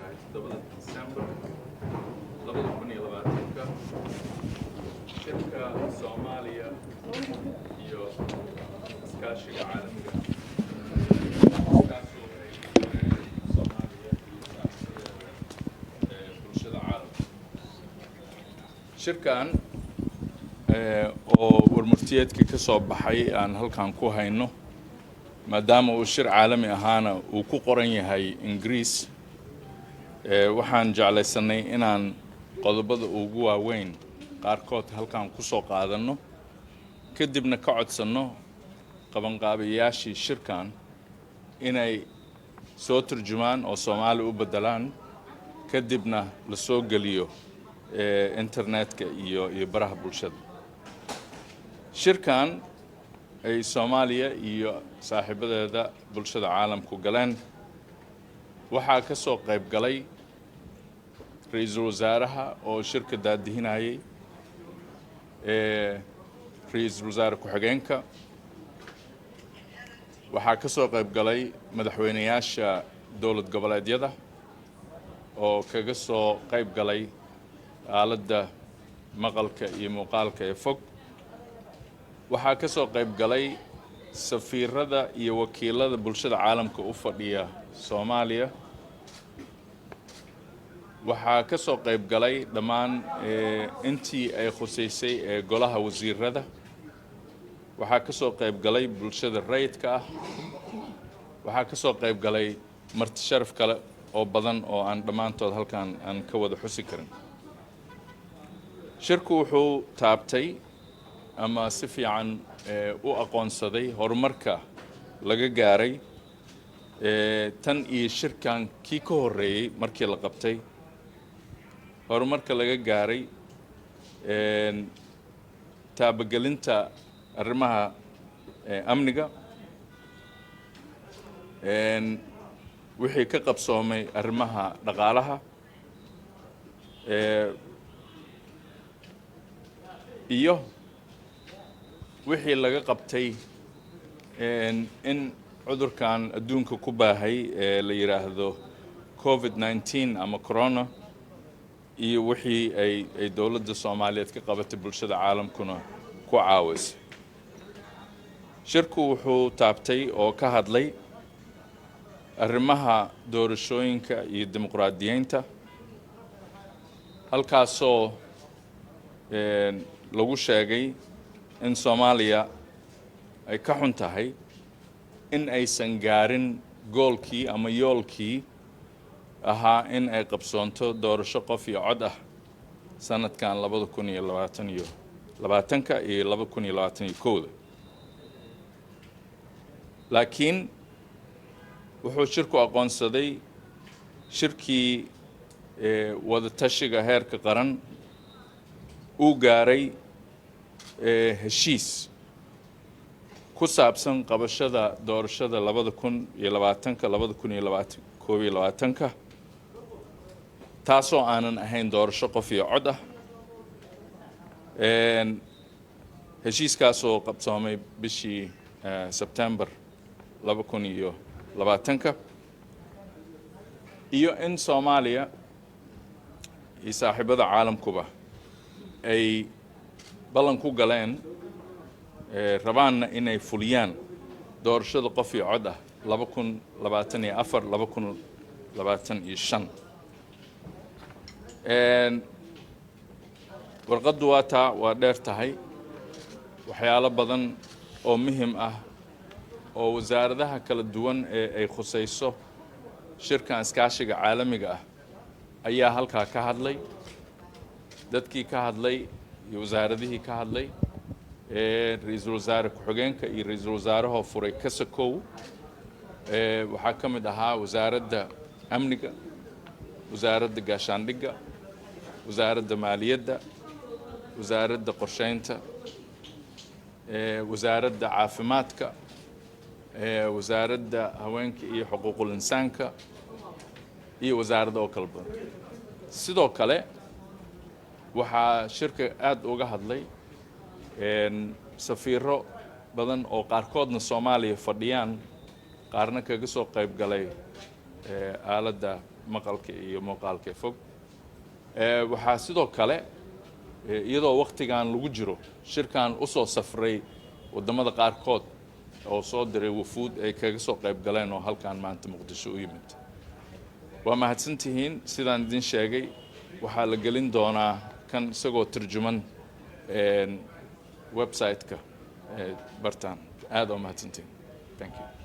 tahay 7 December 2020 shirka Soomaaliya iyo iskaashiga caalamiga kaasoo ay Soomaaliya bulshada caalamka shirkan oo warmurtiyeedkii ka soo baxay aan halkan ku hayno maadaama uu shir caalami ahaana uu ku qoran yahay Ingiriis waxaan jeclaysanay inaan qodobada ugu waaweyn qaarkood halkan ku soo qaadano kadibna ka codsano qabanqaabiyaashii shirkan inay soo turjumaan oo Soomaali u bedelaan kadibna la soo geliyo internetka iyo baraha bulshada shirkan ay Soomaaliya iyo saaxiibadeeda bulshada caalamku galeen waxaa ka soo qayb galay ra'iisul wasaaraha oo shirka daadihinayay ra'iisul wasaare ku-xigeenka waxaa ka soo qayb galay madaxweynayaasha dowlad goboleedyada oo kaga soo qayb galay aaladda maqalka iyo muuqaalka ee fog waxaa ka soo qayb galay safiirada iyo wakiilada bulshada caalamka u fadhiya Soomaaliya waxaa ka soo qayb galay dhammaan intii ay khuseysay golaha wasiirada waxaa ka soo qayb galay bulshada rayidka ah waxaa ka soo qayb galay marti sharaf kale oo badan oo aan dhammaantood halkan aan ka wada xusi karin shirku wuxuu taabtay ama si fiican u aqoonsaday horumarka laga gaaray tan iyo shirkan kii ka horeeyay markii la qabtay horumarka laga gaaray taabagelinta arrimaha amniga wixii ka qabsoomay arrimaha dhaqaalaha iyo wixii laga qabtay in cudurkan adduunka ku baahay la yiraahdo COVID-19 ama corona iyo wixii ay dowladda Soomaaliyeed ka qabatay bulshada caalamkuna ku caawisay shirku wuxuu taabtay oo ka hadlay arrimaha doorashooyinka iyo dimuqraadiyeynta halkaasoo lagu sheegay in Soomaaliya ay ka xun tahay in aysan gaarin goolkii ama yoolkii ahaa in ay qabsoonto doorasho qof iyo cod ah sanadkan 2020 iyo 2021 laakiin wuxuu shirku aqoonsaday shirkii wada tashiga heerka qaran uu gaaray heshiis ku saabsan qabashada doorashada 2020 taasoo aanan ahayn doorasho qof iyo cod ah heshiiskaasoo qabsoomay bishii September 2020 iyo in Soomaaliya iyo saaxiibada caalamkuba ay ballan ku galeen rabaanna inay fuliyaan doorashada qof iyo cod ah 2024-2025 warqaddu waa dheer tahay waxyaalo badan oo muhiim ah oo wasaaradaha kala duwan ee ay khusayso shirkan iskaashiga caalamiga ah ayaa halkaa ka hadlay dadkii ka hadlay iyo wasaaradihii ka hadlay ra'iisul wasaare ku-xigeenka iyo ra'iisul wasaaraha furay kasakow waxaa ka mid ahaa wasaaradda amniga wasaaradda gaashaandhigga wasaaradda maaliyadda wasaaradda qorsheynta wasaaradda caafimaadka wasaaradda haweenka iyo xuquuqul insaanka iyo wasaaradda oo kala badan sidoo kale waxaa shirka aad uga hadlay safiiro badan oo qaarkoodna Soomaaliya fadhiyaan qaarna kaga soo qayb galay aaladda maqalka iyo muuqaalka fog waxaa sidoo kale iyadoo waqtigan lagu jiro shirkan u soo safray wadamada qaarkood oo soo diray wufuud ay kaga soo qayb galeen oo halkan maanta Muqdisho u yimid waa mahadsantihiin sidaan idin sheegay waxaa la gelin doonaa kan isagoo turjuman website-ka bartaan aad oo mahadsantihiin thank you